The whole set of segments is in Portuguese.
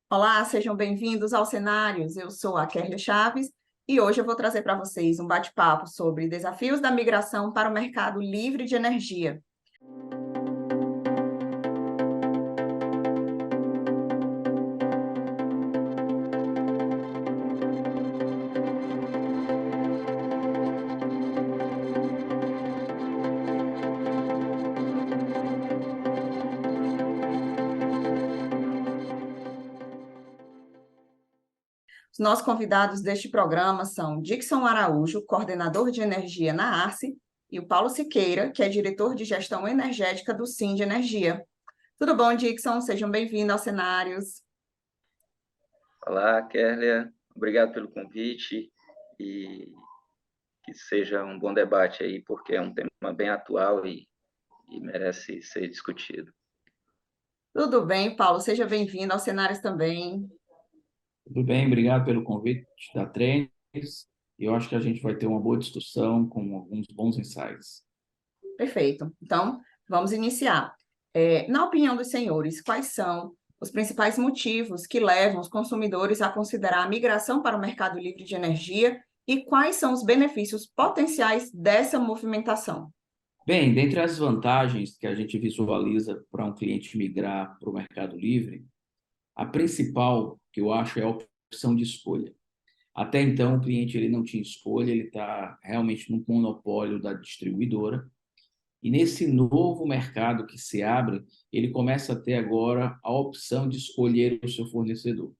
Olá, sejam bem-vindos aos Cenários. Eu sou a Kerlia Chaves e hoje eu vou trazer para vocês um bate-papo sobre desafios da migração para o mercado livre de energia. Os nossos convidados deste programa são Dixon Araújo, coordenador de energia na Arce, e o Paulo Siqueira, que é diretor de gestão energética do Sim de Energia. Tudo bom, Dixon? Sejam bem-vindos aos Cenários. Olá, Kerlia. Obrigado pelo convite e que seja um bom debate aí, porque é um tema bem atual e merece ser discutido. Tudo bem, Paulo? Seja bem-vindo aos Cenários também. Tudo bem, obrigado pelo convite da Trends. Eu acho que a gente vai ter uma boa discussão com alguns bons insights. Perfeito. Então, vamos iniciar. Na opinião dos senhores, quais são os principais motivos que levam os consumidores a considerar a migração para o mercado livre de energia e quais são os benefícios potenciais dessa movimentação? Bem, dentre as vantagens que a gente visualiza para um cliente migrar para o Mercado Livre, a principal que eu acho é a opção de escolha. Até então, o cliente ele não tinha escolha, ele está realmente no monopólio da distribuidora. E nesse novo mercado que se abre, ele começa a ter agora a opção de escolher o seu fornecedor.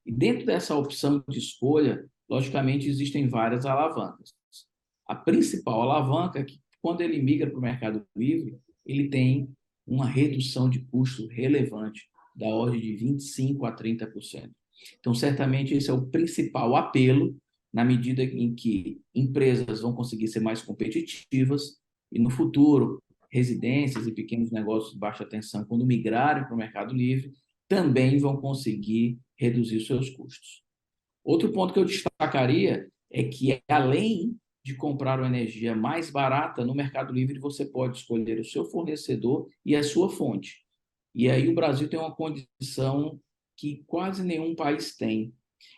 E dentro dessa opção de escolha, logicamente, existem várias alavancas. A principal alavanca é que, quando ele migra para o Mercado Livre, ele tem uma redução de custo relevante, da ordem de 25% a 30%. Então, certamente, esse é o principal apelo, na medida em que empresas vão conseguir ser mais competitivas e, no futuro, residências e pequenos negócios de baixa tensão, quando migrarem para o Mercado Livre, também vão conseguir reduzir seus custos. Outro ponto que eu destacaria é que, além de comprar uma energia mais barata, no Mercado Livre você pode escolher o seu fornecedor e a sua fonte. E aí o Brasil tem uma condição que quase nenhum país tem.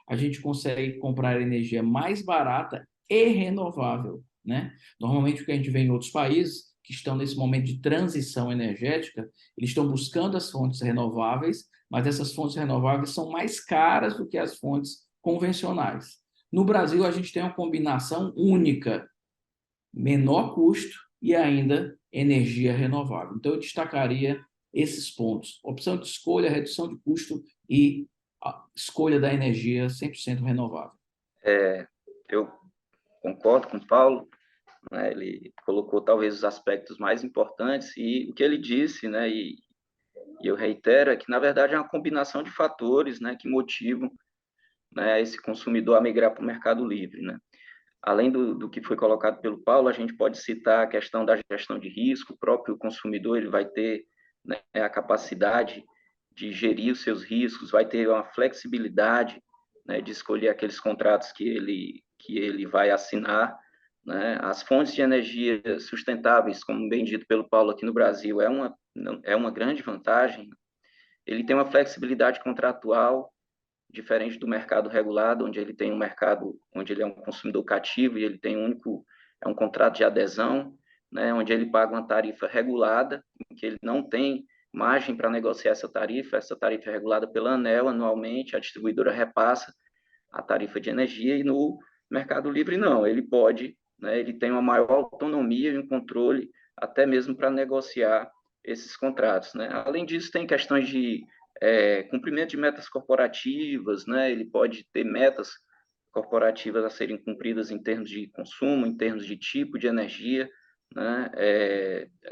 A gente consegue comprar energia mais barata e renovável, né? Normalmente o que a gente vê em outros países que estão nesse momento de transição energética, eles estão buscando as fontes renováveis, mas essas fontes renováveis são mais caras do que as fontes convencionais. No Brasil, a gente tem uma combinação única, menor custo e ainda energia renovável. Então, eu destacaria esses pontos: opção de escolha, redução de custo e a escolha da energia 100% renovável. Eu concordo com o Paulo, né? Ele colocou talvez os aspectos mais importantes e o que ele disse, né? E eu reitero, é que, na verdade, é uma combinação de fatores, né, que motivam, né, esse consumidor a migrar para o Mercado Livre, né? Além do que foi colocado pelo Paulo, a gente pode citar a questão da gestão de risco. O próprio consumidor ele vai ter, né, a capacidade de gerir os seus riscos, vai ter uma flexibilidade, né, de escolher aqueles contratos que ele vai assinar. Né? As fontes de energia sustentáveis, como bem dito pelo Paulo aqui no Brasil, é uma grande vantagem. Ele tem uma flexibilidade contratual diferente do mercado regulado, onde ele tem um mercado, onde ele é um consumidor cativo e ele tem um contrato de adesão, né, onde ele paga uma tarifa regulada, em que ele não tem margem para negociar essa tarifa é regulada pela ANEEL anualmente, a distribuidora repassa a tarifa de energia, e no Mercado Livre não, ele pode, né, ele tem uma maior autonomia e um controle até mesmo para negociar esses contratos. Né? Além disso, tem questões de cumprimento de metas corporativas, né? Ele pode ter metas corporativas a serem cumpridas em termos de consumo, em termos de tipo de energia, né?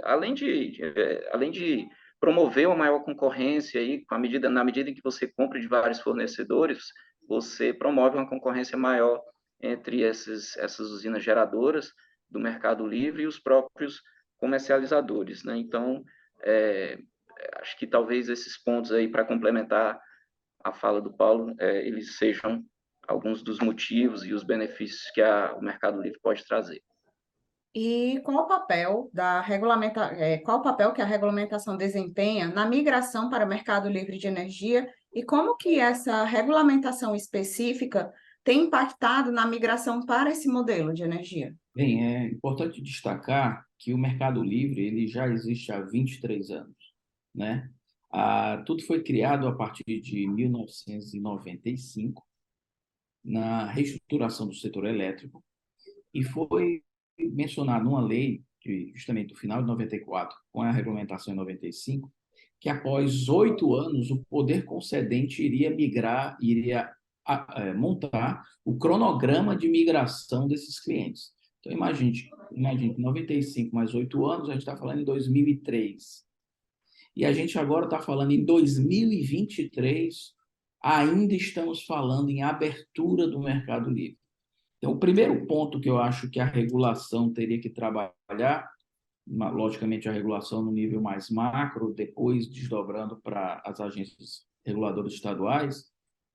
Além de promover uma maior concorrência aí, na medida em que você compra de vários fornecedores, você promove uma concorrência maior entre essas usinas geradoras do Mercado Livre e os próprios comercializadores, né? Então, acho que talvez esses pontos aí, para complementar a fala do Paulo, eles sejam alguns dos motivos e os benefícios que o Mercado Livre pode trazer. E qual o papel que a regulamentação desempenha na migração para o mercado livre de energia E como que essa regulamentação específica tem impactado na migração para esse modelo de energia? Bem, é importante destacar que o Mercado Livre ele já existe há 23 anos, né? Tudo foi criado a partir de 1995, na reestruturação do setor elétrico, e foi mencionado numa lei, justamente do final de 94, com a regulamentação em 95, que após 8 anos o poder concedente iria migrar, montar o cronograma de migração desses clientes. Então, imagine 95 mais 8 anos, a gente está falando em 2003. E a gente agora está falando em 2023, ainda estamos falando em abertura do Mercado Livre. Então, o primeiro ponto que eu acho que a regulação teria que trabalhar, logicamente a regulação no nível mais macro, depois desdobrando para as agências reguladoras estaduais,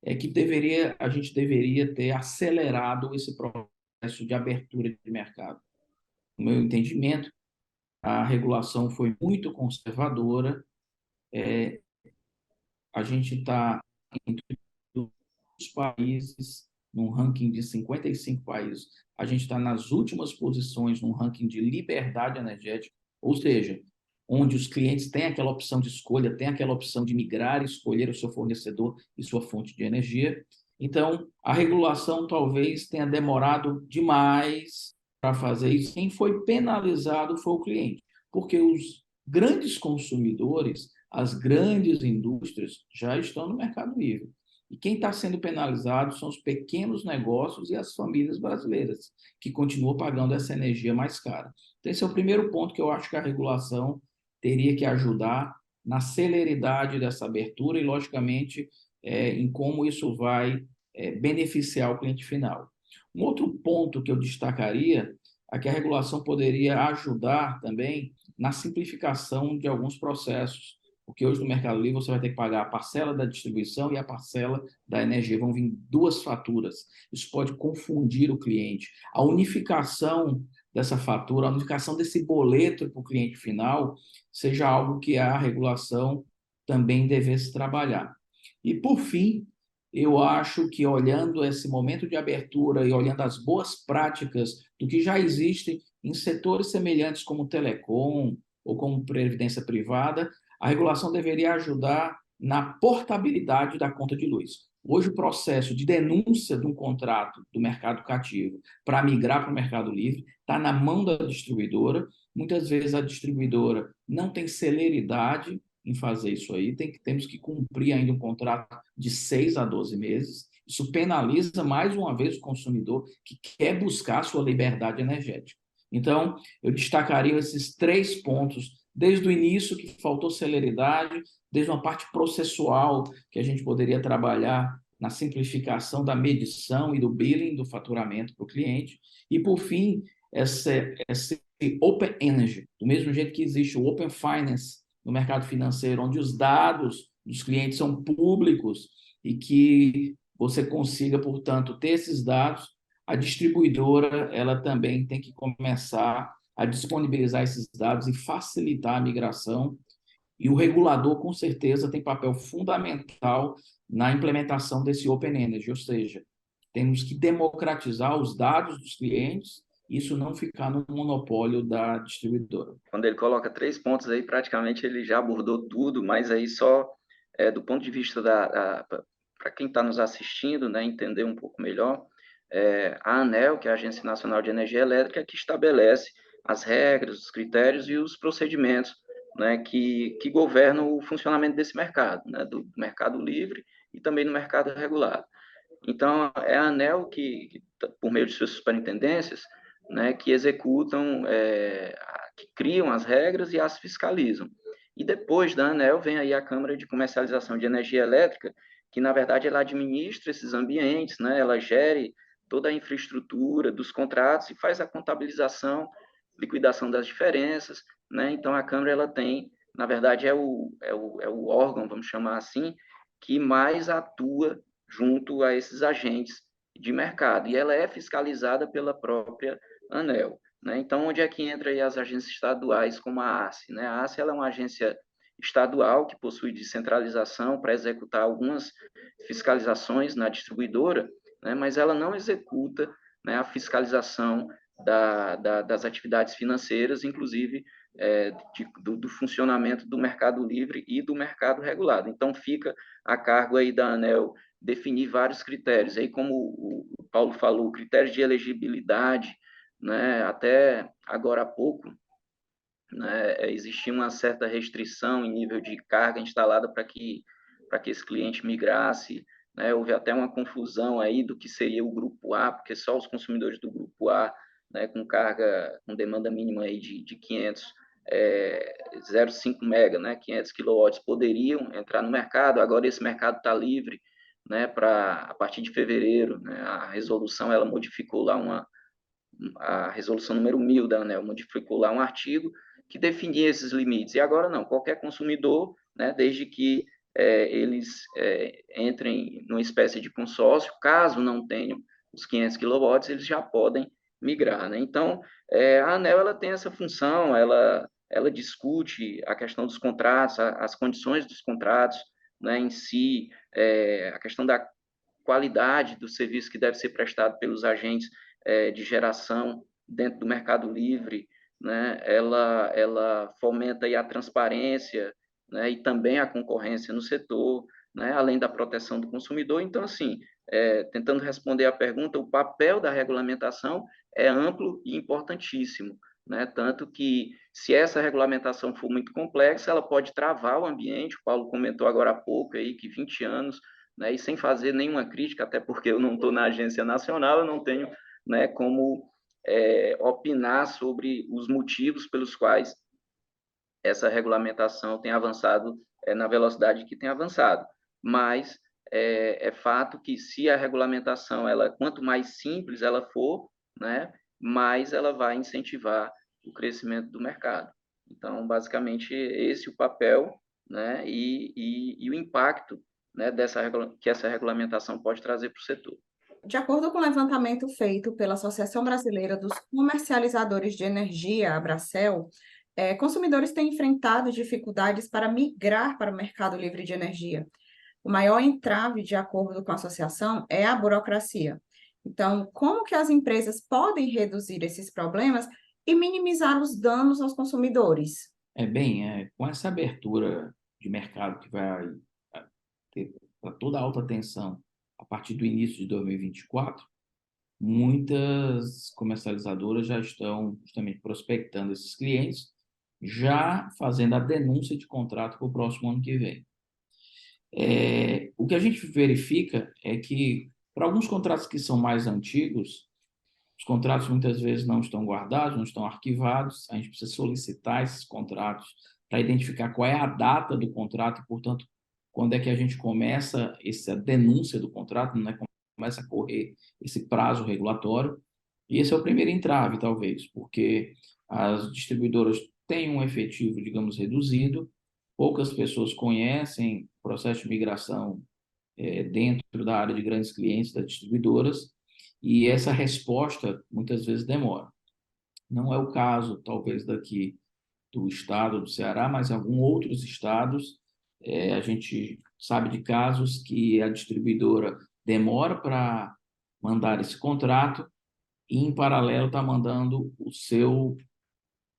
é que a gente deveria ter acelerado esse processo de abertura de mercado. No meu entendimento, a regulação foi muito conservadora, a gente está entre os países, num ranking de 55 países, a gente está nas últimas posições num ranking de liberdade energética, ou seja, onde os clientes têm aquela opção de escolha, têm aquela opção de migrar, escolher o seu fornecedor e sua fonte de energia. Então, a regulação talvez tenha demorado demais para fazer isso. Quem foi penalizado foi o cliente, porque os grandes consumidores, as grandes indústrias já estão no Mercado Livre. E quem está sendo penalizado são os pequenos negócios e as famílias brasileiras, que continuam pagando essa energia mais cara. Então, esse é o primeiro ponto que eu acho que a regulação teria que ajudar na celeridade dessa abertura e, logicamente, em como isso vai beneficiar o cliente final. Um outro ponto que eu destacaria é que a regulação poderia ajudar também na simplificação de alguns processos, porque hoje no Mercado Livre você vai ter que pagar a parcela da distribuição e a parcela da energia, vão vir duas faturas. Isso pode confundir o cliente. A unificação dessa fatura, a unificação desse boleto para o cliente final, seja algo que a regulação também devesse trabalhar. E, por fim, eu acho que olhando esse momento de abertura e olhando as boas práticas do que já existe em setores semelhantes como telecom ou como previdência privada, a regulação deveria ajudar na portabilidade da conta de luz. Hoje, o processo de denúncia de um contrato do mercado cativo para migrar para o Mercado Livre está na mão da distribuidora. Muitas vezes a distribuidora não tem celeridade em fazer isso aí, temos que cumprir ainda um contrato de 6 a 12 meses. Isso penaliza mais uma vez o consumidor que quer buscar sua liberdade energética. Então, eu destacaria esses 3 pontos, desde o início, que faltou celeridade, desde uma parte processual, que a gente poderia trabalhar na simplificação da medição e do billing, do faturamento para o cliente, e, por fim, esse Open Energy, do mesmo jeito que existe o Open Finance no mercado financeiro, onde os dados dos clientes são públicos e que você consiga, portanto, ter esses dados, a distribuidora ela também tem que começar a disponibilizar esses dados e facilitar a migração. E o regulador, com certeza, tem papel fundamental na implementação desse Open Energy, ou seja, temos que democratizar os dados dos clientes, isso não ficar no monopólio da distribuidora. Quando ele coloca 3 pontos aí, praticamente ele já abordou tudo, mas aí só do ponto de vista para quem está nos assistindo, né, entender um pouco melhor, a ANEEL, que é a Agência Nacional de Energia Elétrica, que estabelece as regras, os critérios e os procedimentos, né, que governam o funcionamento desse mercado, né, do mercado livre e também no mercado regulado. Então, é a ANEEL que por meio de suas superintendências, né, que executam, que criam as regras e as fiscalizam. E depois da ANEEL vem aí a Câmara de Comercialização de Energia Elétrica, que na verdade ela administra esses ambientes, né, ela gere toda a infraestrutura dos contratos e faz a contabilização, liquidação das diferenças, né? Então a Câmara ela tem, na verdade é o órgão, vamos chamar assim, que mais atua junto a esses agentes de mercado, e ela é fiscalizada pela própria ANEEL. Né? Então, onde é que entra aí as agências estaduais, como a ACE? Né? A ACE ela é uma agência estadual, que possui descentralização para executar algumas fiscalizações na distribuidora, né, mas ela não executa, né, a fiscalização das atividades financeiras, inclusive do funcionamento do mercado livre e do mercado regulado. Então, fica a cargo aí da ANEEL definir vários critérios. Aí, como o Paulo falou, critérios de elegibilidade, né, até agora há pouco, né, existia uma certa restrição em nível de carga instalada para que esse cliente migrasse, né, houve até uma confusão aí do que seria o grupo A, porque só os consumidores do grupo A, né, com carga, com demanda mínima aí de 0,5 mega, né, 500 quilowatts, poderiam entrar no mercado. Agora esse mercado está livre, né, a partir de fevereiro, né, a resolução ela modificou lá a resolução número 1000 da ANEEL modificou lá um artigo que definia esses limites. E agora não, qualquer consumidor, né, desde que eles entrem numa espécie de consórcio, caso não tenham os 500 quilowatts, eles já podem migrar, né? Então, a ANEEL ela tem essa função, ela discute a questão dos contratos, as condições dos contratos, né, em si, a questão da qualidade do serviço que deve ser prestado pelos agentes de geração dentro do mercado livre, né? Ela fomenta aí a transparência, né? E também a concorrência no setor, né? Além da proteção do consumidor. Então, assim, tentando responder à pergunta, o papel da regulamentação é amplo e importantíssimo, né? Tanto que, se essa regulamentação for muito complexa, ela pode travar o ambiente. O Paulo comentou agora há pouco aí que 20 anos, né, e sem fazer nenhuma crítica, até porque eu não estou na agência nacional, eu não tenho, né, como opinar sobre os motivos pelos quais essa regulamentação tem avançado na velocidade que tem avançado. Mas é fato que, se a regulamentação, quanto mais simples ela for, né, mais ela vai incentivar o crescimento do mercado. Então, basicamente, esse é o papel, né, e o impacto, né, que essa regulamentação pode trazer para o setor. De acordo com o levantamento feito pela Associação Brasileira dos Comercializadores de Energia, a Abracel, consumidores têm enfrentado dificuldades para migrar para o mercado livre de energia. O maior entrave, de acordo com a associação, é a burocracia. Então, como que as empresas podem reduzir esses problemas e minimizar os danos aos consumidores? Com essa abertura de mercado que vai ter para toda a alta tensão a partir do início de 2024, muitas comercializadoras já estão justamente prospectando esses clientes, já fazendo a denúncia de contrato para o próximo ano que vem. O que a gente verifica é que, para alguns contratos que são mais antigos, os contratos muitas vezes não estão guardados, não estão arquivados, a gente precisa solicitar esses contratos para identificar qual é a data do contrato e, portanto, quando é que a gente começa essa denúncia do contrato, né? Começa a correr esse prazo regulatório. E esse é o primeiro entrave, talvez, porque as distribuidoras têm um efetivo, digamos, reduzido, poucas pessoas conhecem o processo de migração dentro da área de grandes clientes das distribuidoras, e essa resposta muitas vezes demora. Não é o caso, talvez, daqui do estado do Ceará, mas em alguns outros estados, a gente sabe de casos que a distribuidora demora para mandar esse contrato e, em paralelo, está mandando o seu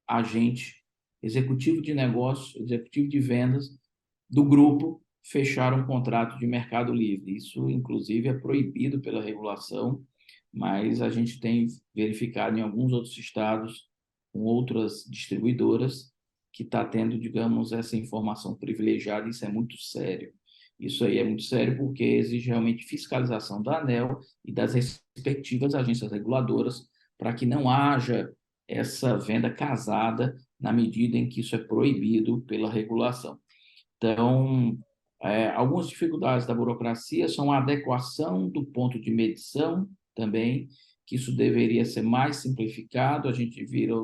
agente executivo de negócios, executivo de vendas do grupo fechar um contrato de mercado livre. Isso, inclusive, é proibido pela regulação, mas a gente tem verificado em alguns outros estados, com outras distribuidoras, que está tendo, digamos, essa informação privilegiada. Isso é muito sério. Isso aí é muito sério porque exige realmente fiscalização da ANEEL e das respectivas agências reguladoras para que não haja essa venda casada na medida em que isso é proibido pela regulação. Então, algumas dificuldades da burocracia são a adequação do ponto de medição também, que isso deveria ser mais simplificado. A gente vira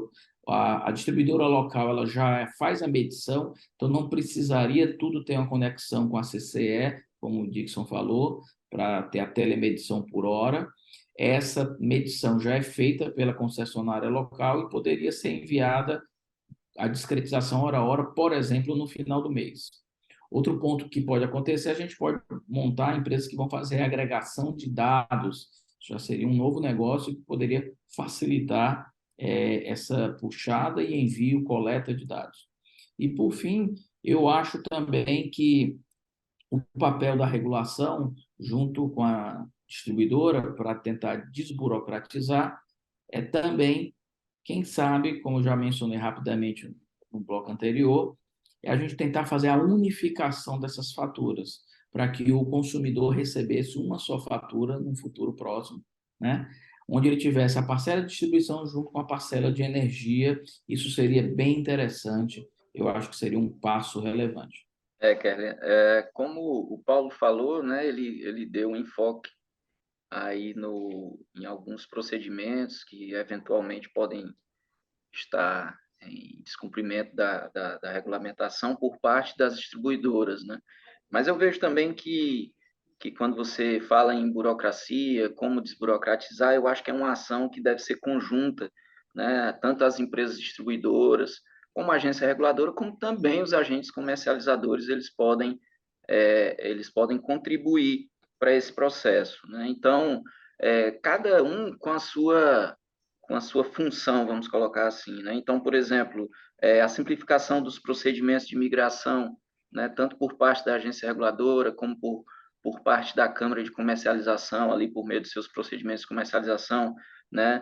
a distribuidora local, ela já faz a medição, então não precisaria tudo ter uma conexão com a CCE, como o Dixon falou, para ter a telemedição por hora. Essa medição já é feita pela concessionária local e poderia ser enviada a discretização hora a hora, por exemplo, no final do mês. Outro ponto que pode acontecer, a gente pode montar empresas que vão fazer agregação de dados, já seria um novo negócio que poderia facilitar essa puxada e envio, coleta de dados. E, por fim, eu acho também que o papel da regulação, junto com a distribuidora, para tentar desburocratizar, é também, quem sabe, como eu já mencionei rapidamente no bloco anterior, é a gente tentar fazer a unificação dessas faturas, para que o consumidor recebesse uma só fatura no futuro próximo, né? Onde ele tivesse a parcela de distribuição junto com a parcela de energia. Isso seria bem interessante, eu acho que seria um passo relevante. Kelly, como o Paulo falou, né, ele deu um enfoque aí em alguns procedimentos que eventualmente podem estar em descumprimento da regulamentação por parte das distribuidoras, né? Mas eu vejo também que quando você fala em burocracia, como desburocratizar, eu acho que é uma ação que deve ser conjunta, né? Tanto as empresas distribuidoras, como a agência reguladora, como também os agentes comercializadores, eles podem contribuir para esse processo, né? Então, cada um com a sua função, vamos colocar assim, né? Então, por exemplo, a simplificação dos procedimentos de migração, né? Tanto por parte da agência reguladora, como por parte da Câmara de Comercialização, ali por meio dos seus procedimentos de comercialização, né?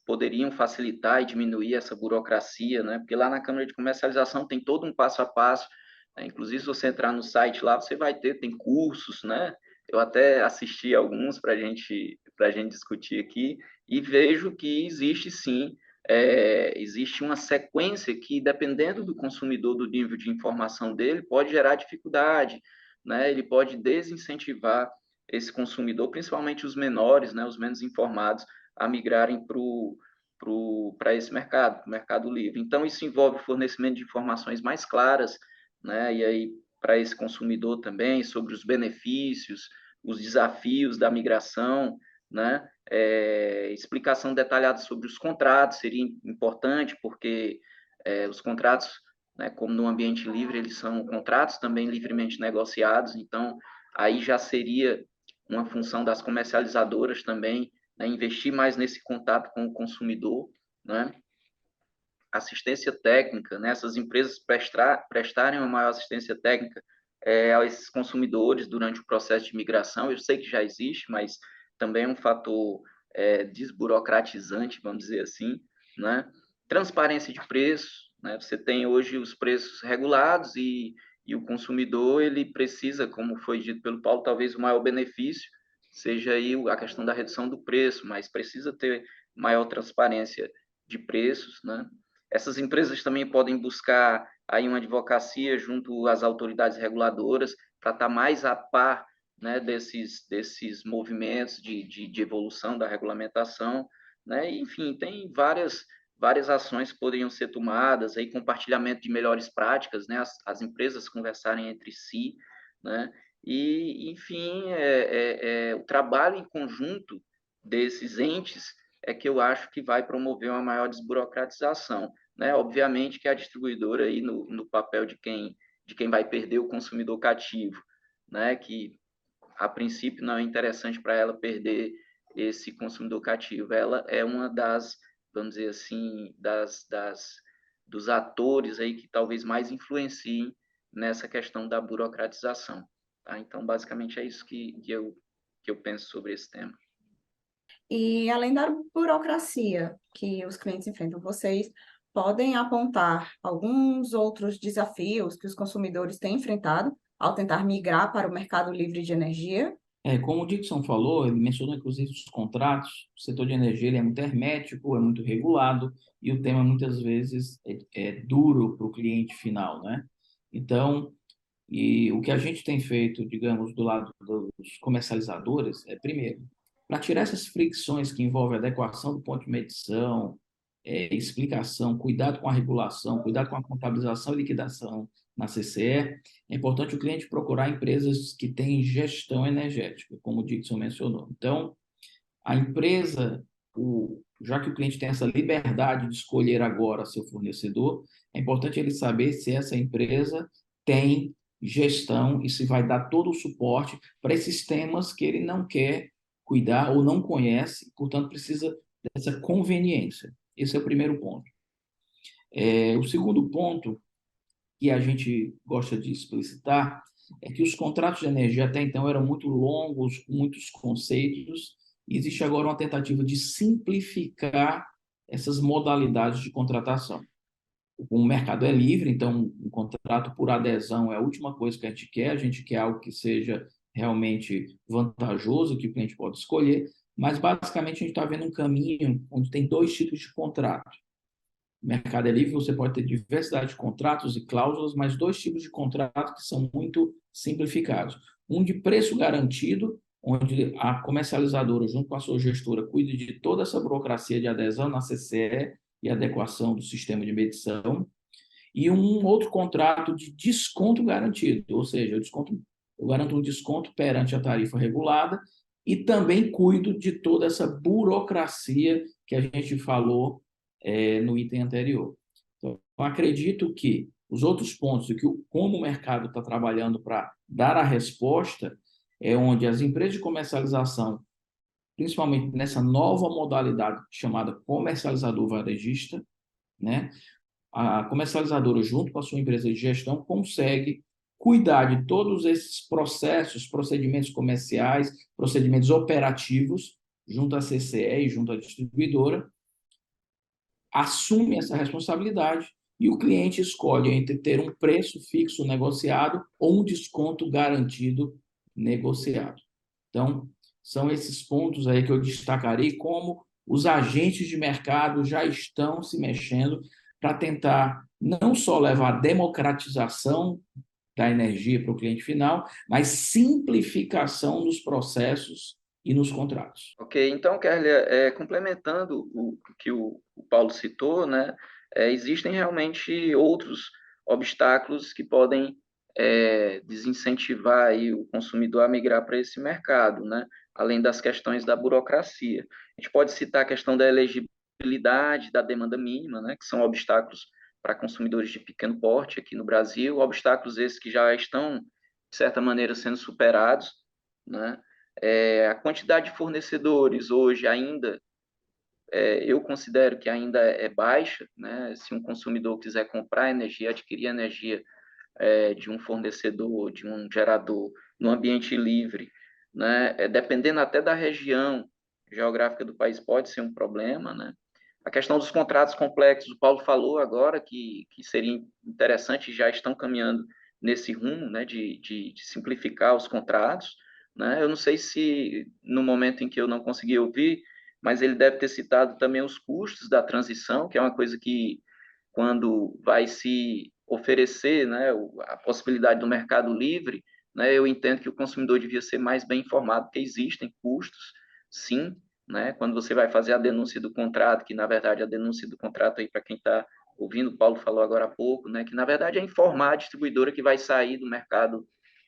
Poderiam facilitar e diminuir essa burocracia, né? Porque lá na Câmara de Comercialização tem todo um passo a passo, né? Inclusive, se você entrar no site lá, você vai tem cursos, né? Eu até assisti alguns para a gente discutir aqui, e vejo que existe sim, existe uma sequência que, dependendo do consumidor, do nível de informação dele, pode gerar dificuldade, né? Ele pode desincentivar esse consumidor, principalmente os menores, né, os menos informados, a migrarem para esse mercado, para o Mercado Livre. Então, isso envolve o fornecimento de informações mais claras, né, e aí para esse consumidor também, sobre os benefícios, os desafios da migração, né? Explicação detalhada sobre os contratos seria importante, porque os contratos, né, como no ambiente livre, eles são contratos também livremente negociados, então aí já seria uma função das comercializadoras também, né, investir mais nesse contato com o consumidor, né? Assistência técnica, né? Essas empresas prestarem uma maior assistência técnica a esses consumidores durante o processo de migração. Eu sei que já existe, mas também é um fator desburocratizante, vamos dizer assim, né? Transparência de preços, né? Você tem hoje os preços regulados e o consumidor, ele precisa, como foi dito pelo Paulo, talvez o maior benefício seja aí a questão da redução do preço, mas precisa ter maior transparência de preços, né? Essas empresas também podem buscar aí uma advocacia junto às autoridades reguladoras para estar mais a par, né, desses movimentos de evolução da regulamentação, né? E, enfim, tem várias ações que poderiam ser tomadas, aí compartilhamento de melhores práticas, né? As empresas conversarem entre si, né? E, enfim, o trabalho em conjunto desses entes é que eu acho que vai promover uma maior desburocratização, né? Obviamente que a distribuidora aí no papel de quem vai perder o consumidor cativo, né? Que a princípio não é interessante para ela perder esse consumidor cativo. Ela é uma das, vamos dizer assim, dos atores aí que talvez mais influenciem nessa questão da burocratização. Tá? Então, basicamente, é isso que eu penso sobre esse tema. E além da burocracia que os clientes enfrentam, vocês podem apontar alguns outros desafios que os consumidores têm enfrentado ao tentar migrar para o mercado livre de energia? Como o Dixon falou, ele mencionou inclusive os contratos. O setor de energia ele é muito hermético, é muito regulado e o tema muitas vezes é duro para o cliente final, né? Então, e o que a gente tem feito, digamos, do lado dos comercializadores é, primeiro, para tirar essas fricções que envolvem adequação do ponto de medição, explicação, cuidado com a regulação, cuidado com a contabilização e liquidação na CCE, é importante o cliente procurar empresas que têm gestão energética, como o Dixon mencionou. Então, a empresa, já que o cliente tem essa liberdade de escolher agora seu fornecedor, é importante ele saber se essa empresa tem gestão e se vai dar todo o suporte para esses temas que ele não quer cuidar ou não conhece, portanto, precisa dessa conveniência. Esse é o primeiro ponto. O segundo ponto que a gente gosta de explicitar é que os contratos de energia até então eram muito longos, com muitos conceitos, e existe agora uma tentativa de simplificar essas modalidades de contratação. O mercado é livre, então um contrato por adesão é a última coisa que a gente quer algo que seja realmente vantajoso, que o cliente pode escolher, mas basicamente a gente está vendo um caminho onde tem dois tipos de contrato. No mercado é livre, você pode ter diversidade de contratos e cláusulas, mas dois tipos de contrato que são muito simplificados. Um de preço garantido, onde a comercializadora, junto com a sua gestora, cuida de toda essa burocracia de adesão na CCE e adequação do sistema de medição, e um outro contrato de desconto garantido, ou seja, eu garanto um desconto perante a tarifa regulada e também cuido de toda essa burocracia que a gente falou no item anterior. Então, acredito que os outros pontos e que como o mercado está trabalhando para dar a resposta é onde as empresas de comercialização, principalmente nessa nova modalidade chamada comercializador varejista, né? A comercializadora, junto com a sua empresa de gestão, consegue cuidar de todos esses processos, procedimentos comerciais, procedimentos operativos, junto à CCE e junto à distribuidora, assume essa responsabilidade e o cliente escolhe entre ter um preço fixo negociado ou um desconto garantido negociado. Então, são esses pontos aí que eu destacarei como os agentes de mercado já estão se mexendo para tentar não só levar a democratização da energia para o cliente final, mas simplificação nos processos e nos contratos. Ok, então, Kerlia, complementando o que o Paulo citou, né, existem realmente outros obstáculos que podem desincentivar aí o consumidor a migrar para esse mercado, né, além das questões da burocracia. A gente pode citar a questão da elegibilidade, da demanda mínima, né, que são obstáculos para consumidores de pequeno porte aqui no Brasil, obstáculos esses que já estão, de certa maneira, sendo superados, né. A quantidade de fornecedores hoje ainda, eu considero que ainda é baixa, né? Se um consumidor quiser comprar energia, adquirir energia de um fornecedor, de um gerador, no ambiente livre, né? Dependendo até da região geográfica do país, pode ser um problema, né? A questão dos contratos complexos, o Paulo falou agora que seria interessante, já estão caminhando nesse rumo, né, de simplificar os contratos, né? Eu não sei se no momento em que eu não consegui ouvir, mas ele deve ter citado também os custos da transição, que é uma coisa que, quando vai se oferecer, né, a possibilidade do mercado livre, né, eu entendo que o consumidor devia ser mais bem informado, porque existem custos, sim, né, quando você vai fazer a denúncia do contrato, que na verdade a denúncia do contrato aí para quem está ouvindo, o Paulo falou agora há pouco, né, que na verdade é informar a distribuidora que vai sair do mercado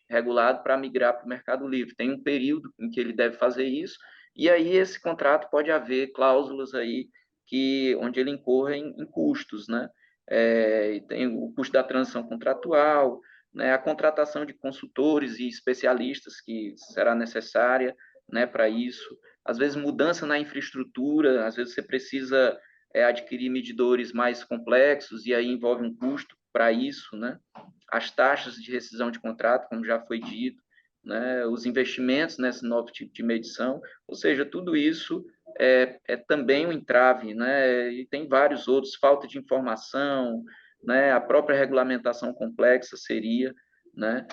regulado para migrar para o mercado livre. Tem um período em que ele deve fazer isso, e aí esse contrato pode haver cláusulas aí onde ele incorra em custos, né? Tem o custo da transição contratual, né? A contratação de consultores e especialistas que será necessária, né, para isso. Às vezes mudança na infraestrutura, às vezes você precisa adquirir medidores mais complexos e aí envolve um custo para isso, né? As taxas de rescisão de contrato, como já foi dito, né? Os investimentos nesse novo tipo de medição, ou seja, tudo isso é também um entrave, né? E tem vários outros, falta de informação, né? A própria regulamentação complexa seria, né?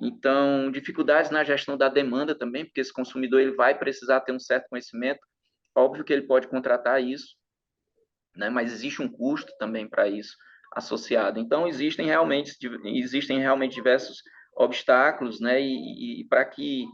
Então, dificuldades na gestão da demanda também, porque esse consumidor ele vai precisar ter um certo conhecimento, óbvio que ele pode contratar isso, né? Mas existe um custo também para isso associado. Então, existem realmente diversos obstáculos, né? E para que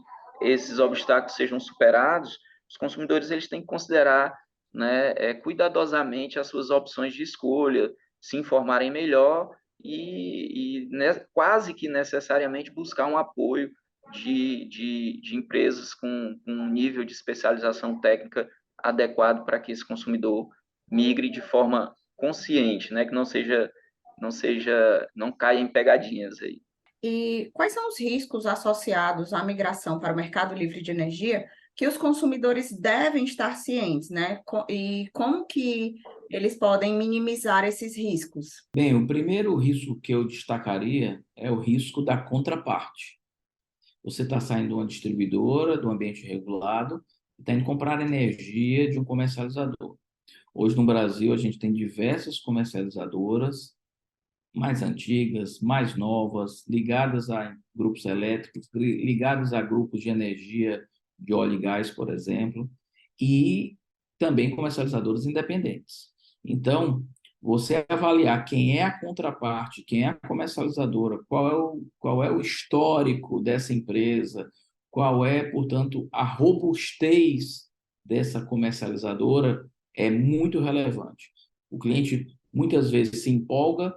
esses obstáculos sejam superados, os consumidores eles têm que considerar, né, cuidadosamente as suas opções de escolha, se informarem melhor e quase que necessariamente buscar um apoio de empresas com um nível de especialização técnica adequado para que esse consumidor migre de forma consciente, né? Que não caia em pegadinhas aí. E quais são os riscos associados à migração para o mercado livre de energia que os consumidores devem estar cientes, né? E como que eles podem minimizar esses riscos? Bem, o primeiro risco que eu destacaria é o risco da contraparte. Você está saindo de uma distribuidora, do ambiente regulado, e está indo comprar energia de um comercializador. Hoje no Brasil a gente tem diversas comercializadoras, mais antigas, mais novas, ligadas a grupos elétricos, ligadas a grupos de energia de óleo e gás, por exemplo, e também comercializadoras independentes. Então, você avaliar quem é a contraparte, quem é a comercializadora, qual é o histórico dessa empresa, qual é, portanto, a robustez dessa comercializadora é muito relevante. O cliente muitas vezes se empolga,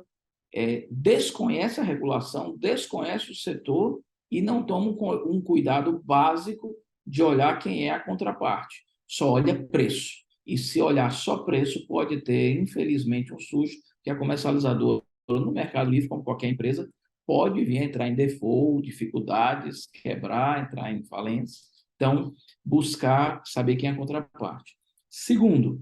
desconhece a regulação, desconhece o setor e não toma um cuidado básico de olhar quem é a contraparte. Só olha preço. E se olhar só preço, pode ter, infelizmente, um susto que a comercializadora no Mercado Livre, como qualquer empresa, pode vir a entrar em default, dificuldades, quebrar, entrar em falência. Então, buscar saber quem é a contraparte. Segundo,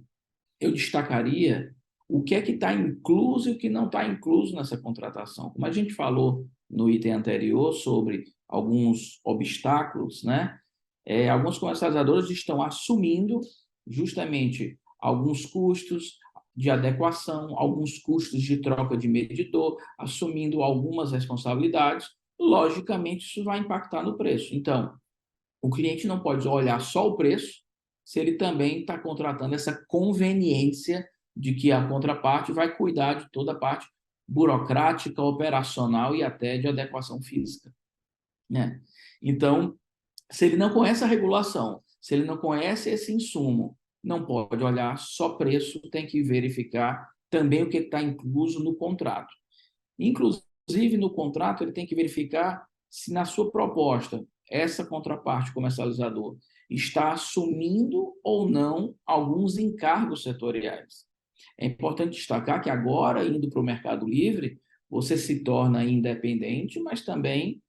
eu destacaria o que é que está incluso e o que não está incluso nessa contratação. Como a gente falou no item anterior sobre alguns obstáculos, né? Alguns comercializadores estão assumindo justamente alguns custos de adequação, alguns custos de troca de medidor, assumindo algumas responsabilidades. Logicamente, isso vai impactar no preço. Então, o cliente não pode olhar só o preço se ele também está contratando essa conveniência de que a contraparte vai cuidar de toda a parte burocrática, operacional e até de adequação física, né? Então, se ele não conhece a regulação, se ele não conhece esse insumo, não pode olhar só preço, tem que verificar também o que está incluso no contrato. Inclusive, no contrato, ele tem que verificar se na sua proposta essa contraparte comercializador está assumindo ou não alguns encargos setoriais. É importante destacar que agora, indo para o Mercado Livre, você se torna independente, mas também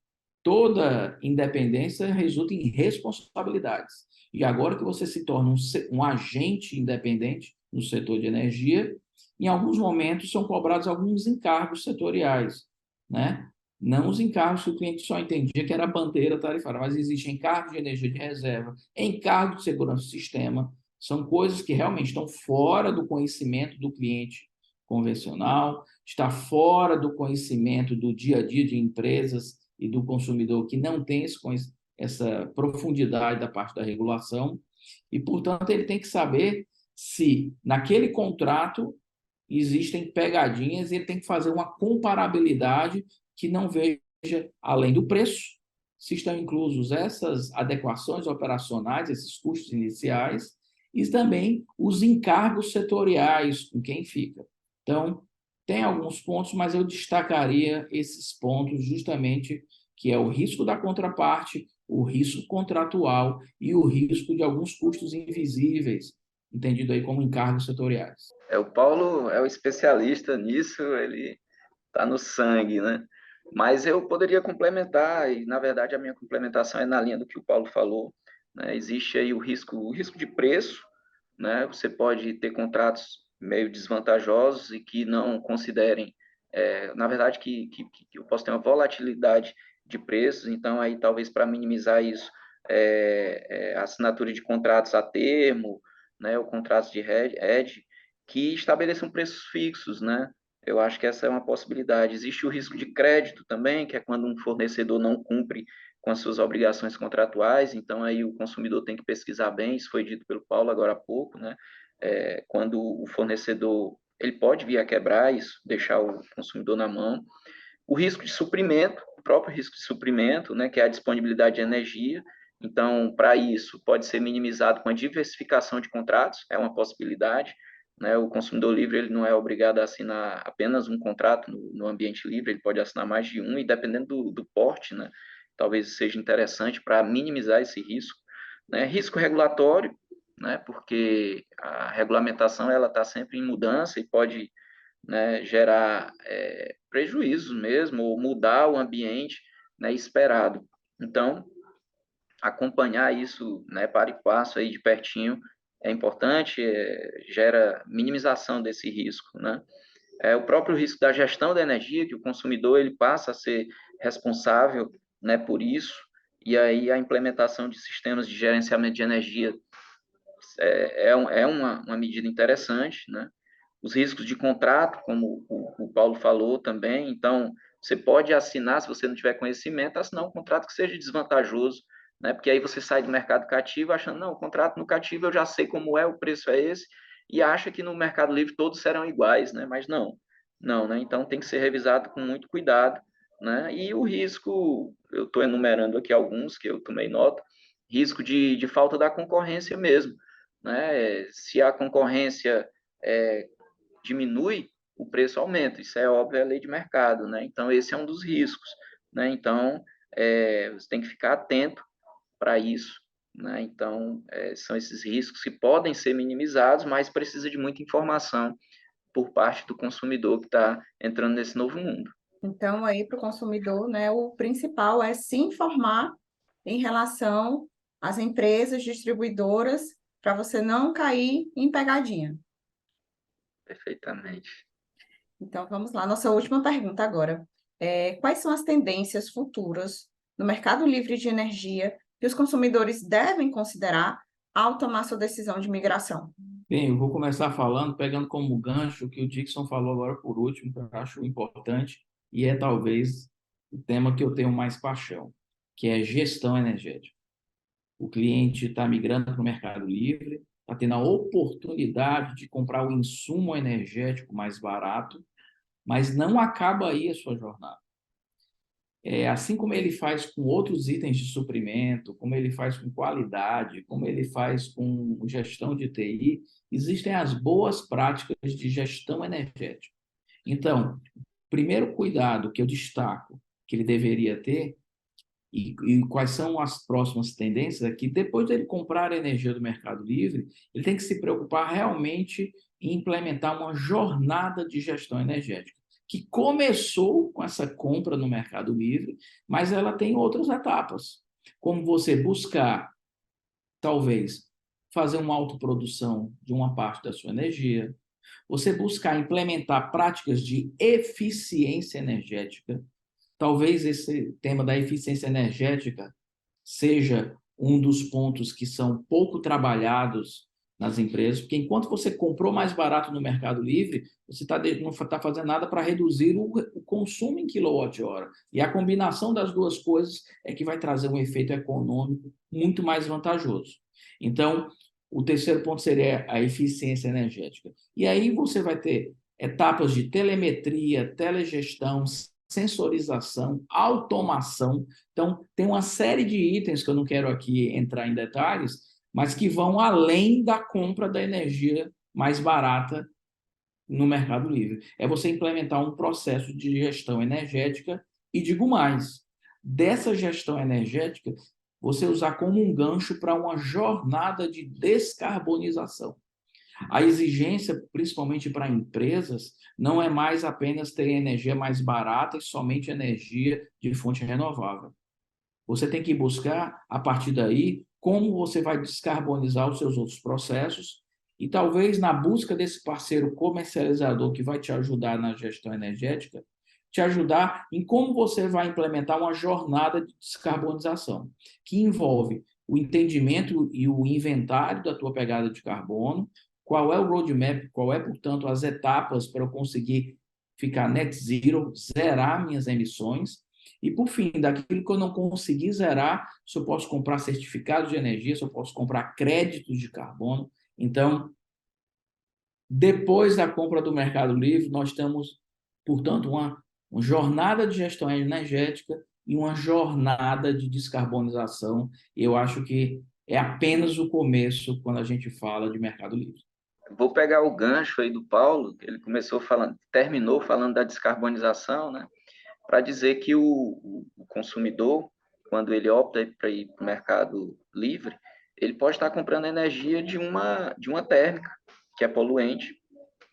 toda independência resulta em responsabilidades. E agora que você se torna um agente independente no setor de energia, em alguns momentos são cobrados alguns encargos setoriais, né? Não os encargos que o cliente só entendia que era bandeira tarifária, mas existe encargo de energia de reserva, encargo de segurança do sistema, são coisas que realmente estão fora do conhecimento do cliente convencional, está fora do conhecimento do dia a dia de empresas e do consumidor que não tem essa profundidade da parte da regulação e, portanto, ele tem que saber se naquele contrato existem pegadinhas e ele tem que fazer uma comparabilidade que não veja, além do preço, se estão inclusos essas adequações operacionais, esses custos iniciais, e também os encargos setoriais com quem fica. Então, tem alguns pontos, mas eu destacaria esses pontos justamente, que é o risco da contraparte, o risco contratual e o risco de alguns custos invisíveis, entendido aí como encargos setoriais. O Paulo é o especialista nisso, ele está no sangue, né? Mas eu poderia complementar, e na verdade a minha complementação é na linha do que o Paulo falou, né? Existe aí o risco de preço, né? Você pode ter contratos meio desvantajosos e que não considerem, na verdade, que eu posso ter uma volatilidade de preços, então aí talvez para minimizar isso, assinatura de contratos a termo, né? Ou contratos de hedge, que estabeleçam preços fixos, né? Eu acho que essa é uma possibilidade. Existe o risco de crédito também, que é quando um fornecedor não cumpre com as suas obrigações contratuais, então aí o consumidor tem que pesquisar bem, isso foi dito pelo Paulo agora há pouco, né? Quando o fornecedor, ele pode vir a quebrar isso, deixar o consumidor na mão. O risco de suprimento, o próprio risco de suprimento, né, que é a disponibilidade de energia, então, para isso, pode ser minimizado com a diversificação de contratos, é uma possibilidade, né? O consumidor livre ele não é obrigado a assinar apenas um contrato no ambiente livre, ele pode assinar mais de um, e dependendo do porte, talvez seja interessante para minimizar esse risco, né? Risco regulatório, né, porque a regulamentação ela está sempre em mudança e pode, né, gerar prejuízos mesmo, ou mudar o ambiente, né, esperado. Então, acompanhar isso, né, para e passo aí de pertinho é importante, gera minimização desse risco, né? O próprio risco da gestão da energia, que o consumidor ele passa a ser responsável, né, por isso, e aí a implementação de sistemas de gerenciamento de energia é uma medida interessante, né? Os riscos de contrato, como o Paulo falou também, então você pode assinar, se você não tiver conhecimento, assinar um contrato que seja desvantajoso, né? Porque aí você sai do mercado cativo achando, não, o contrato no cativo eu já sei como é, o preço é esse, e acha que no Mercado Livre todos serão iguais, né? Mas não, né? Então tem que ser revisado com muito cuidado, né? E o risco, eu estou enumerando aqui alguns que eu tomei nota, risco de falta da concorrência mesmo, né? Se a concorrência diminui, o preço aumenta. Isso é óbvio, é lei de mercado, né? Então, esse é um dos riscos, né? Então, você tem que ficar atento para isso, né? Então, são esses riscos que podem ser minimizados, mas precisa de muita informação por parte do consumidor que está entrando nesse novo mundo. Então, aí para o consumidor, né, o principal é se informar em relação às empresas distribuidoras para você não cair em pegadinha. Perfeitamente. Então, vamos lá. Nossa última pergunta agora. Quais são as tendências futuras no mercado livre de energia que os consumidores devem considerar ao tomar sua decisão de migração? Bem, eu vou começar falando, pegando como gancho o que o Dixon falou agora por último, que eu acho importante, e é talvez o tema que eu tenho mais paixão, que é gestão energética. O cliente está migrando para o Mercado Livre, está tendo a oportunidade de comprar o insumo energético mais barato, mas não acaba aí a sua jornada. Assim como ele faz com outros itens de suprimento, como ele faz com qualidade, como ele faz com gestão de TI, existem as boas práticas de gestão energética. Então, primeiro cuidado que eu destaco que ele deveria ter e quais são as próximas tendências é que depois dele comprar a energia do Mercado Livre, ele tem que se preocupar realmente em implementar uma jornada de gestão energética, que começou com essa compra no Mercado Livre, mas ela tem outras etapas, como você buscar, talvez, fazer uma autoprodução de uma parte da sua energia, você buscar implementar práticas de eficiência energética. Talvez esse tema da eficiência energética seja um dos pontos que são pouco trabalhados nas empresas, porque enquanto você comprou mais barato no Mercado Livre, você não está fazendo nada para reduzir o consumo em quilowatt-hora. E a combinação das duas coisas é que vai trazer um efeito econômico muito mais vantajoso. Então, o terceiro ponto seria a eficiência energética. E aí você vai ter etapas de telemetria, telegestão, sensorização, automação. Então, tem uma série de itens que eu não quero aqui entrar em detalhes, mas que vão além da compra da energia mais barata no Mercado Livre. É você implementar um processo de gestão energética e, digo mais, dessa gestão energética, você usar como um gancho para uma jornada de descarbonização. A exigência, principalmente para empresas, não é mais apenas ter energia mais barata e somente energia de fonte renovável. Você tem que buscar, a partir daí, como você vai descarbonizar os seus outros processos e talvez na busca desse parceiro comercializador que vai te ajudar na gestão energética, te ajudar em como você vai implementar uma jornada de descarbonização, que envolve o entendimento e o inventário da tua pegada de carbono, qual é o roadmap, qual é, portanto, as etapas para eu conseguir ficar net zero, zerar minhas emissões, e, por fim, daquilo que eu não consegui zerar, se eu posso comprar certificados de energia, se eu posso comprar créditos de carbono. Então, depois da compra do Mercado Livre, nós temos, portanto, uma jornada de gestão energética e uma jornada de descarbonização. Eu acho que é apenas o começo quando a gente fala de Mercado Livre. Vou pegar o gancho aí do Paulo, que ele terminou falando da descarbonização, né? Para dizer que o consumidor, quando ele opta para ir para o Mercado Livre, ele pode estar comprando energia de uma térmica, que é poluente,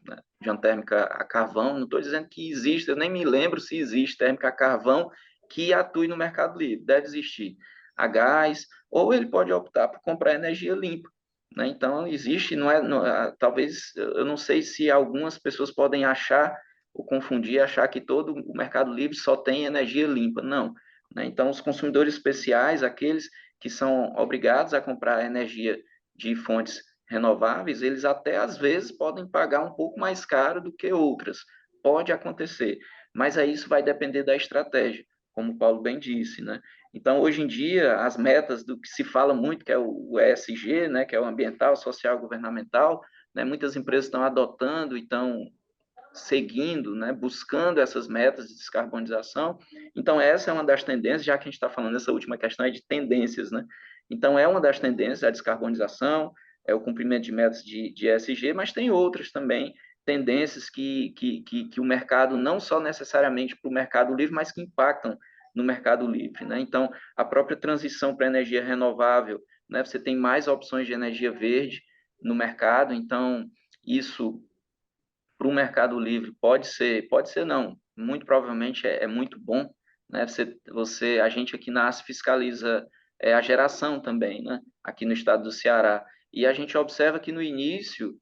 né? De uma térmica a carvão. Não estou dizendo que existe, eu nem me lembro se existe térmica a carvão que atue no Mercado Livre. Deve existir a gás, ou ele pode optar por comprar energia limpa, né? Então, existe, talvez, eu não sei se algumas pessoas podem achar ou confundir, achar que todo o Mercado Livre só tem energia limpa. Não, né? Então, os consumidores especiais, aqueles que são obrigados a comprar energia de fontes renováveis, eles até às vezes podem pagar um pouco mais caro do que outras. Pode acontecer, mas aí isso vai depender da estratégia, como o Paulo bem disse, né? Então, hoje em dia, as metas do que se fala muito, que é o ESG, né, que é o ambiental, social, governamental, né, muitas empresas estão adotando e estão seguindo, né, buscando essas metas de descarbonização. Então, essa é uma das tendências, já que a gente está falando, essa última questão é de tendências, né? Então, é uma das tendências a descarbonização, é o cumprimento de metas de ESG, mas tem outras também, tendências que o mercado, não só necessariamente para o mercado livre, mas que impactam no mercado livre, né? Então, a própria transição para energia renovável, né? Você tem mais opções de energia verde no mercado, então, isso para o Mercado Livre pode ser não, muito provavelmente é muito bom, né? A gente aqui na ASE fiscaliza a geração também, né? Aqui no estado do Ceará, e a gente observa que no início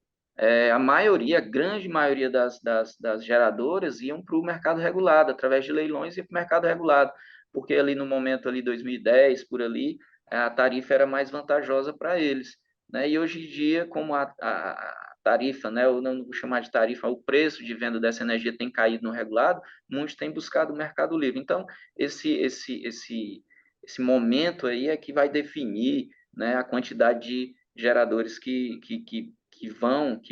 a grande maioria das geradoras iam para o mercado regulado, através de leilões e para o mercado regulado, porque ali no momento ali 2010 por ali a tarifa era mais vantajosa para eles, né? E hoje em dia, como a tarifa, né, eu não vou chamar de tarifa, o preço de venda dessa energia tem caído no regulado, muitos têm buscado o Mercado Livre. Então, esse momento aí é que vai definir, né, a quantidade de geradores que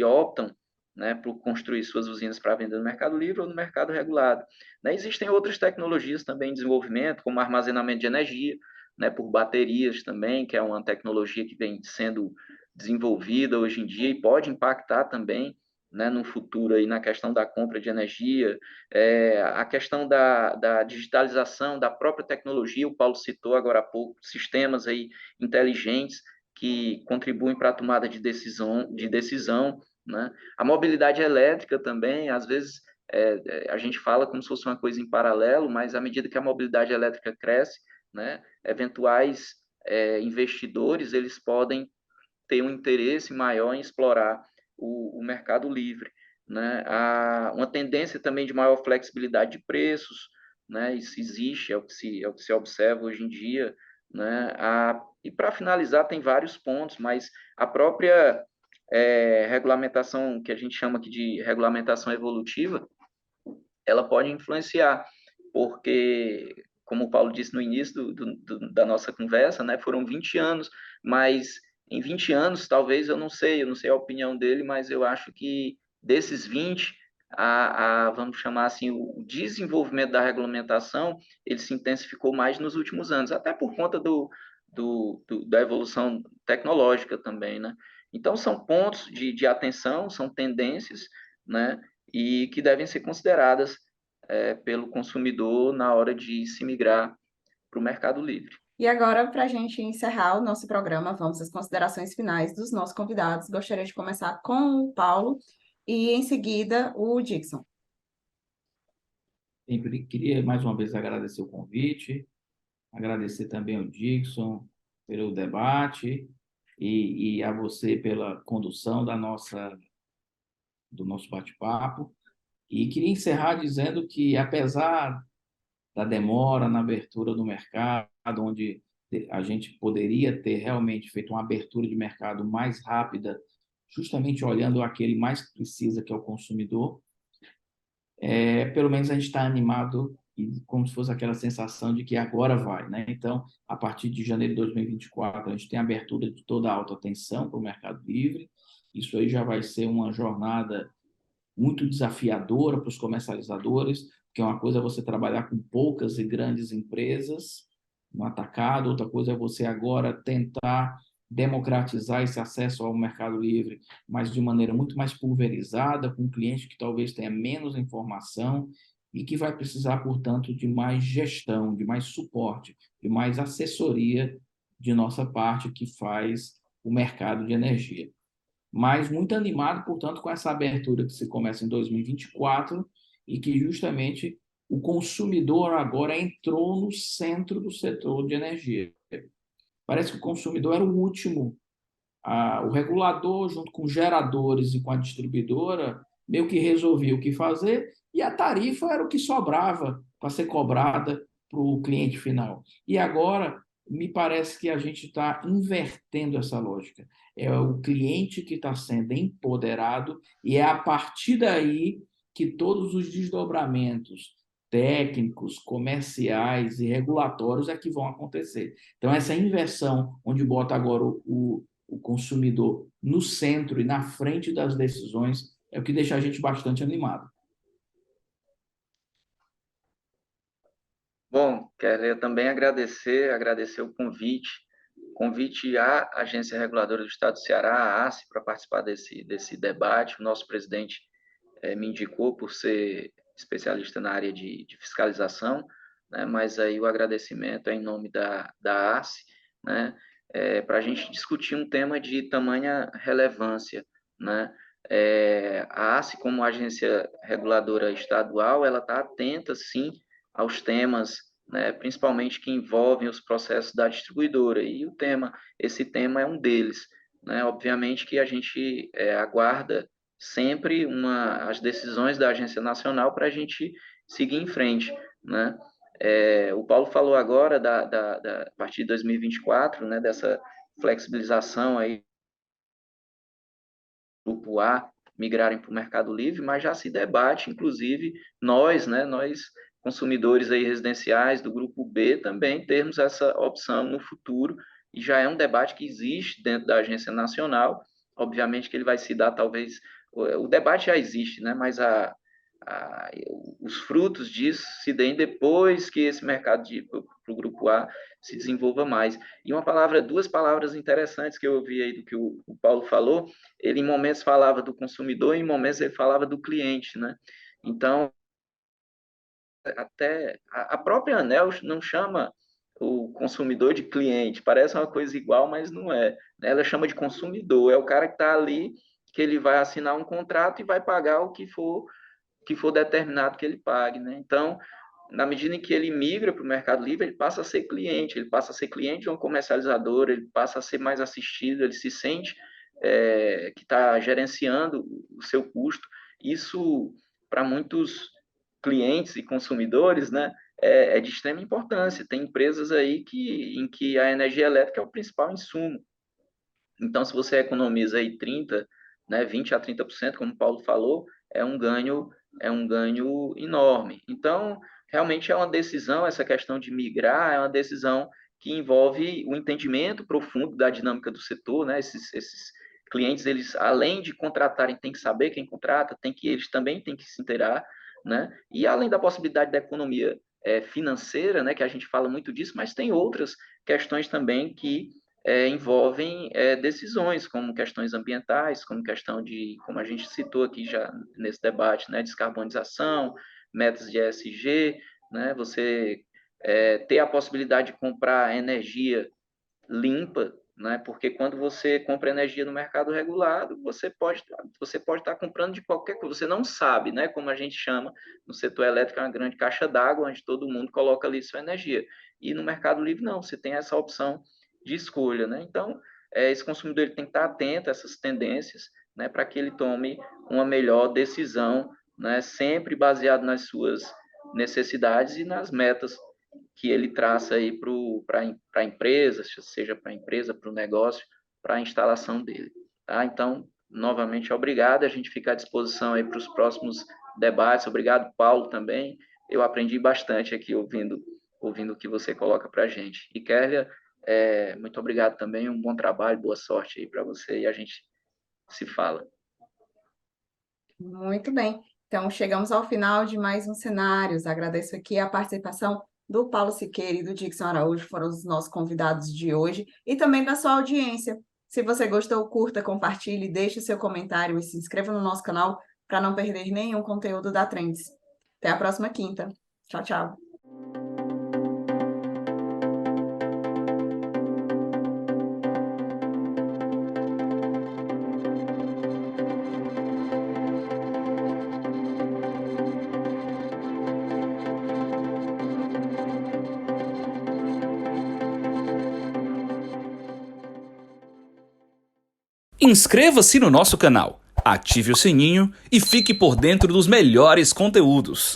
optam, né, por construir suas usinas para vender no Mercado Livre ou no mercado regulado. Né, existem outras tecnologias também em desenvolvimento, como armazenamento de energia, né, por baterias também, que é uma tecnologia que vem sendo desenvolvida hoje em dia e pode impactar também, né, no futuro aí na questão da compra de energia, a questão da digitalização da própria tecnologia, o Paulo citou agora há pouco, sistemas aí inteligentes que contribuem para a tomada de decisão, né? A mobilidade elétrica também, às vezes a gente fala como se fosse uma coisa em paralelo, mas à medida que a mobilidade elétrica cresce, né, eventuais investidores eles podem ter um interesse maior em explorar o mercado livre, né? Há uma tendência também de maior flexibilidade de preços, né? Isso existe, é o que se observa hoje em dia, né? E para finalizar, tem vários pontos, mas a própria regulamentação, que a gente chama aqui de regulamentação evolutiva, ela pode influenciar, porque, como o Paulo disse no início da nossa conversa, né, foram 20 anos, mas em 20 anos, talvez, eu não sei a opinião dele, mas eu acho que desses 20, vamos chamar assim, o desenvolvimento da regulamentação, ele se intensificou mais nos últimos anos, até por conta da evolução tecnológica também, né? Então, são pontos de atenção, são tendências, né? E que devem ser consideradas pelo consumidor na hora de se migrar para o Mercado Livre. E agora, para a gente encerrar o nosso programa, vamos às considerações finais dos nossos convidados. Gostaria de começar com o Paulo e, em seguida, o Dixon. Sempre queria mais uma vez agradecer o convite, agradecer também ao Dixon pelo debate e a você pela condução do nosso bate-papo. E queria encerrar dizendo que, apesar da demora na abertura do mercado, onde a gente poderia ter realmente feito uma abertura de mercado mais rápida, justamente olhando aquele mais que precisa, que é o consumidor, pelo menos a gente está animado e como se fosse aquela sensação de que agora vai, né? Então, a partir de janeiro de 2024, a gente tem a abertura de toda a alta tensão para o Mercado Livre. Isso aí já vai ser uma jornada muito desafiadora para os comercializadores, porque uma coisa é você trabalhar com poucas e grandes empresas no atacado, outra coisa é você agora tentar democratizar esse acesso ao mercado livre, mas de maneira muito mais pulverizada, com um cliente que talvez tenha menos informação e que vai precisar, portanto, de mais gestão, de mais suporte, de mais assessoria de nossa parte que faz o mercado de energia. Mas muito animado, portanto, com essa abertura que se começa em 2024 e que justamente o consumidor agora entrou no centro do setor de energia. Parece que o consumidor era o último. O regulador, junto com os geradores e com a distribuidora, meio que resolvia o que fazer e a tarifa era o que sobrava para ser cobrada para o cliente final. E agora, me parece que a gente está invertendo essa lógica. É o cliente que está sendo empoderado e é a partir daí que todos os desdobramentos técnicos, comerciais e regulatórios é que vão acontecer. Então, essa inversão, onde bota agora o consumidor no centro e na frente das decisões, é o que deixa a gente bastante animado. Bom, quero também agradecer o convite à Agência Reguladora do Estado do Ceará, a ACE, para participar desse debate. O nosso presidente me indicou por ser especialista na área de fiscalização, né, mas aí o agradecimento é em nome da ACE, né, para a gente discutir um tema de tamanha relevância, né. A ACE, como agência reguladora estadual, ela está atenta, sim, aos temas, né, principalmente que envolvem os processos da distribuidora, e esse tema é um deles, né. Obviamente que a gente aguarda sempre as decisões da Agência Nacional para a gente seguir em frente, né. O Paulo falou agora, a partir de 2024, né, dessa flexibilização aí do Grupo A migrarem para o Mercado Livre, mas já se debate, inclusive, nós consumidores aí residenciais do Grupo B, também termos essa opção no futuro, e já é um debate que existe dentro da Agência Nacional. Obviamente que ele vai se dar, talvez, o debate já existe, né? Mas os frutos disso se deem depois que esse mercado para o Grupo A se desenvolva mais. E duas palavras interessantes que eu ouvi aí do que o Paulo falou. Ele em momentos falava do consumidor, em momentos ele falava do cliente, né? Então, até a própria ANEEL não chama o consumidor de cliente, parece uma coisa igual, mas não é. Ela chama de consumidor, é o cara que está ali, que ele vai assinar um contrato e vai pagar o que for determinado que ele pague, né? Então, na medida em que ele migra para o Mercado Livre, ele passa a ser cliente, de uma comercializadora, ele passa a ser mais assistido, ele se sente que está gerenciando o seu custo. Isso, para muitos clientes e consumidores, né, é de extrema importância. Tem empresas aí em que a energia elétrica é o principal insumo. Então, se você economiza aí 30, né, 20 a 30%, como o Paulo falou, é um ganho enorme. Então, realmente é uma decisão, essa questão de migrar é uma decisão que envolve o entendimento profundo da dinâmica do setor, né? Esses clientes, eles, além de contratarem, têm que saber quem contrata, eles também têm que se inteirar, né? E além da possibilidade da economia financeira, né, que a gente fala muito disso, mas tem outras questões também que envolvem decisões, como questões ambientais, como a gente citou aqui já nesse debate, né, descarbonização, metas de ESG, né, você ter a possibilidade de comprar energia limpa, né, porque quando você compra energia no mercado regulado, você pode estar comprando de qualquer coisa, você não sabe, né, como a gente chama no setor elétrico, é uma grande caixa d'água, onde todo mundo coloca ali sua energia. E no Mercado Livre, não, você tem essa opção de escolha, né? Então, esse consumidor ele tem que estar atento a essas tendências, né, para que ele tome uma melhor decisão, né, sempre baseado nas suas necessidades e nas metas que ele traça aí para a empresa, seja para a empresa, para o negócio, para a instalação dele. Tá? Então, novamente, obrigado. A gente fica à disposição aí para os próximos debates. Obrigado, Paulo, também. Eu aprendi bastante aqui ouvindo o que você coloca para a gente. E, Kélia, muito obrigado também, um bom trabalho, boa sorte aí para você e a gente se fala. Muito bem. Então, chegamos ao final de mais um Cenários. Agradeço aqui a participação do Paulo Siqueira e do Dixon Araújo, foram os nossos convidados de hoje, e também da sua audiência. Se você gostou, curta, compartilhe, deixe seu comentário e se inscreva no nosso canal para não perder nenhum conteúdo da Trends. Até a próxima quinta. Tchau, tchau. Inscreva-se no nosso canal, ative o sininho e fique por dentro dos melhores conteúdos.